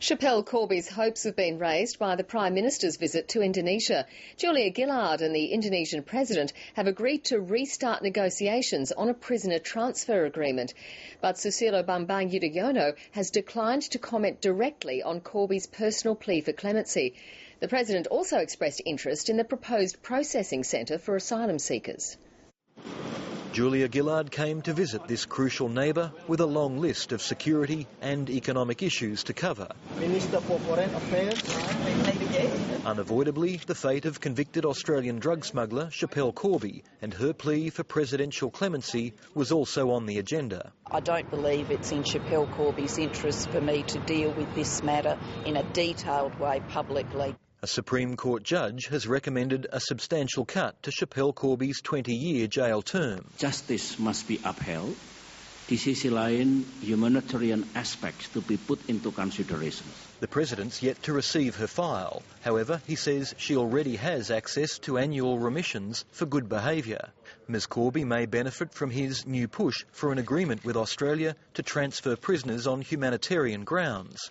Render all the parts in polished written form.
Schapelle Corby's hopes have been raised by the Prime Minister's visit to Indonesia. Julia Gillard and the Indonesian President have agreed to restart negotiations on a prisoner transfer agreement. But Susilo Bambang Yudhoyono has declined to comment directly on Corby's personal plea for clemency. The President also expressed interest in the proposed processing centre for asylum seekers. Julia Gillard came to visit this crucial neighbour with a long list of security and economic issues to cover. Minister for Foreign Affairs. Unavoidably, the fate of convicted Australian drug smuggler Schapelle Corby and her plea for presidential clemency was also on the agenda. I don't believe it's in Schapelle Corby's interest for me to deal with this matter in a detailed way publicly. A Supreme Court judge has recommended a substantial cut to Schapelle Corby's 20-year jail term. Justice must be upheld. Di sisi lain, humanitarian aspects to be put into consideration. The President's yet to receive her file. However, he says she already has access to annual remissions for good behaviour. Ms Corby may benefit from his new push for an agreement with Australia to transfer prisoners on humanitarian grounds.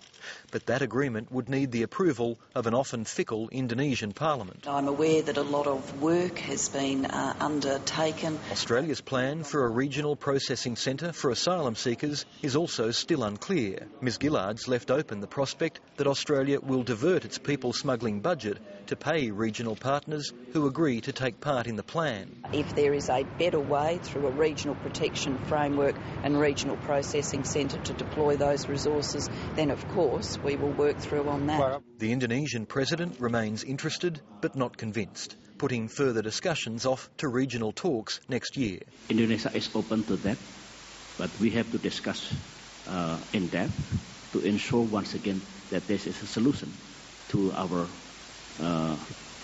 But that agreement would need the approval of an often fickle Indonesian parliament. I'm aware that a lot of work has been undertaken. Australia's plan for a regional processing centre for asylum seekers is also still unclear. Ms Gillard's left open the prospect that Australia will divert its people smuggling budget to pay regional partners who agree to take part in the plan. If there is a better way through a regional protection framework and regional processing centre to deploy those resources, then of course we will work through on that. The Indonesian President remains interested but not convinced, putting further discussions off to regional talks next year. Indonesia is open to that, but we have to discuss in depth to ensure once again that this is a solution to our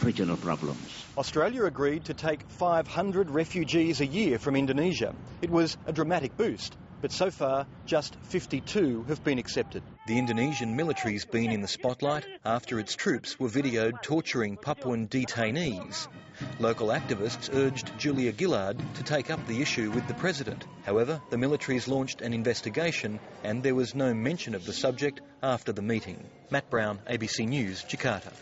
regional problems. Australia agreed to take 500 refugees a year from Indonesia. It was a dramatic boost, but so far just 52 have been accepted. The Indonesian military's been in the spotlight after its troops were videoed torturing Papuan detainees. Local activists urged Julia Gillard to take up the issue with the President. However, the military's launched an investigation and there was no mention of the subject after the meeting. Matt Brown, ABC News, Jakarta.